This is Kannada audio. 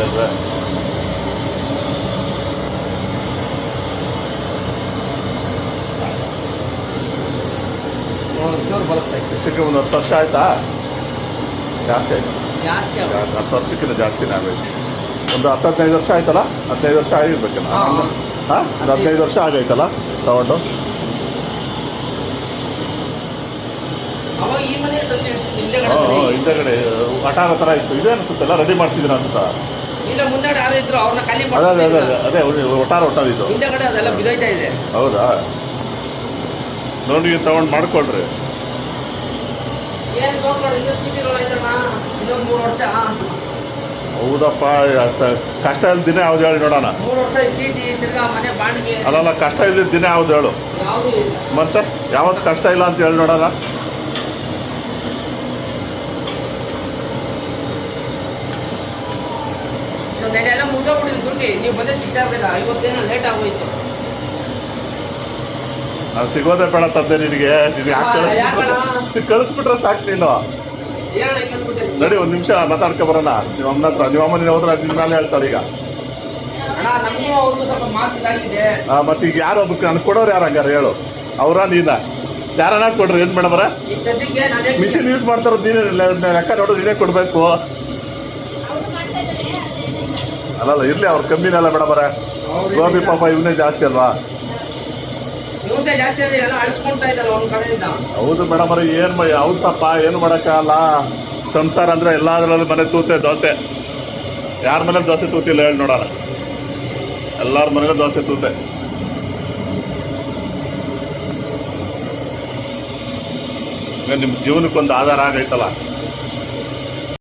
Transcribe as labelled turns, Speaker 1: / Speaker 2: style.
Speaker 1: ಅಲ್ವೇ
Speaker 2: ಒಂಚೂರು ಬರುತ್ತೆ.
Speaker 1: ಇಷ್ಟಕ್ಕೆ ಒಂದು 10 ವರ್ಷ ಆಯ್ತಾ? ಜಾಸ್ತಿ ಆಯ್ತು.
Speaker 2: ಜಾಸ್ತಿ ಆಗುತ್ತೆ.
Speaker 1: 10 ವರ್ಷಕ್ಕಿಂತ ಜಾಸ್ತಿನೇ ಆಗೈತೆ. ಒಂದು 10-15 ವರ್ಷ ಆಯ್ತಲ್ಲ? 15 ವರ್ಷ ಆಗಿರ್ಬೇಕಲ್ಲ? ಹಾಂ, ಒಂದು 15 ವರ್ಷ ಆಗೈತಲ್ಲ ತಗೊಂಡು?
Speaker 2: ಅವಾಗ ಈ ಮನೆ ತಂದು
Speaker 1: ಹಿಂದೆಗಡೆ ಅಟಾರ ಥರ ಇತ್ತು. ಇದೇ ಅನಿಸುತ್ತಲ್ಲ, ರೆಡಿ ಮಾಡಿಸಿದ್ರೆ ಅನ್ಸುತ್ತಾ?
Speaker 2: ಇಲ್ಲ, ಮುಂದೆ ಯಾರು ಇದ್ರು ಅವ್ರನ್ನ ಖಾಲಿ
Speaker 1: ಅದೇ ಅದೇ ಅದೇ ಅದೇ ಒಟ್ಟಾರ ಇದು
Speaker 2: ಹಿಂದೆಗಡೆ ಅದೆಲ್ಲ ಬಿದ್ದೋಯ್ತಾ ಇದೆ.
Speaker 1: ಹೌದಾ? ನೋಡಿ ತಗೊಂಡು ಮಾಡ್ಕೊಳ್ರಿ.
Speaker 2: ಏನು ತೊಗೊಂಡು ಇನ್ನೊಂದು ಚೀಟಿಗಳು ಆಯ್ತಣ್ಣ, ಇನ್ನೊಂದು 3 ವರ್ಷ.
Speaker 1: ಹೌದಪ್ಪ, ಕಷ್ಟ ಇಲ್ದ ದಿನ ಯಾವ್ದು ಹೇಳಿ ನೋಡೋಣ.
Speaker 2: 3 ವರ್ಷ ಚೀಟಿ ತಿರ್ಗಾ ಮನೆ ಬಾಡಿಗೆ.
Speaker 1: ಅಲ್ಲಲ್ಲ, ಕಷ್ಟ ಇಲ್ದಿದ್ದ ದಿನ ಯಾವ್ದು ಹೇಳು.
Speaker 2: ಯಾವುದೂ ಇಲ್ಲ.
Speaker 1: ಮತ್ತೆ ಯಾವತ್ತು ಕಷ್ಟ ಇಲ್ಲ ಅಂತ ಹೇಳಿ ನೋಡೋಣ.
Speaker 2: ನೆನೆಲ್ಲ ಮುಗಿದೋಗ್ಬಿಡಿದ್ರು ದುಡ್ಡು, ನೀವು ಬಂದೇ ಸಿಗ್ತಾ ಇರಲಿಲ್ಲ. 50 ದಿನ ಲೇಟ್ ಆಗೋಯ್ತು.
Speaker 1: ನಾನು ಸಿಗೋದೇ ಬೇಡ ತಂದೆ ನಿನಗೆ. ಕಳಿಸ್ಬಿಟ್ರೆ ಸಾಕು ನೀನು. ನಡಿ, 1 ನಿಮಿಷ ಮಾತಾಡ್ಕೊ ಬರೋಣ. ನಿಮ್ಮ ಅಮ್ಮನ ಹತ್ರ. ನಿಮ್ಮ ಅಮ್ಮ ನೀನು ಹೋದ್ರೆ ನಿನ್ನ ಮೇಲೆ ಹೇಳ್ತಾಳೆ ಈಗ. ಮತ್ತೆ ಈಗ ಯಾರು ಒಬ್ಬಕ್ಕೆ ನಾನು ಕೊಡೋರು ಯಾರು? ಹಂಗಾರೆ ಹೇಳು, ಅವರ ನೀನ? ಯಾರನ್ನ ಕೊಡ್ರಿ, ಏನ್ ಮೇಡಮರ? ಮಿಷಿನ್ ಯೂಸ್ ಮಾಡ್ತಾರ, ನೀನೇ ಲೆಕ್ಕ ನೋಡೋದು, ನೀನೇ ಕೊಡ್ಬೇಕು. ಅಲ್ಲಲ್ಲ, ಇರ್ಲಿ, ಅವ್ರ ಕಮ್ಮಿನಲ್ಲ ಮೇಡಮರ. ಗೋಬಿ ಪಾಪ ಇವನೇ ಜಾಸ್ತಿ ಅಲ್ವಾ? ಹೌದು ಮೇಡಮರ, ಏನ್ ಹೌದಪ್ಪ, ಏನು ಮಾಡಕ್ಕಾಗಲ್ಲ. ಸಂಸಾರ ಅಂದ್ರೆ ಎಲ್ಲಾದ್ರಲ್ಲೂ ಮನೆ ತೂತೆ ದೋಸೆ. ಯಾರ ಮನೇಲಿ ದೋಸೆ ತೂತಿಲ್ಲ ಹೇಳಿ ನೋಡೋಣ? ಎಲ್ಲಾರ ಮನೇಲಿ ದೋಸೆ ತೂತೆ. ನಿಮ್ಮ ಜೀವನಕ್ಕೊಂದು ಆಧಾರ ಆಗೈತಲ್ಲ.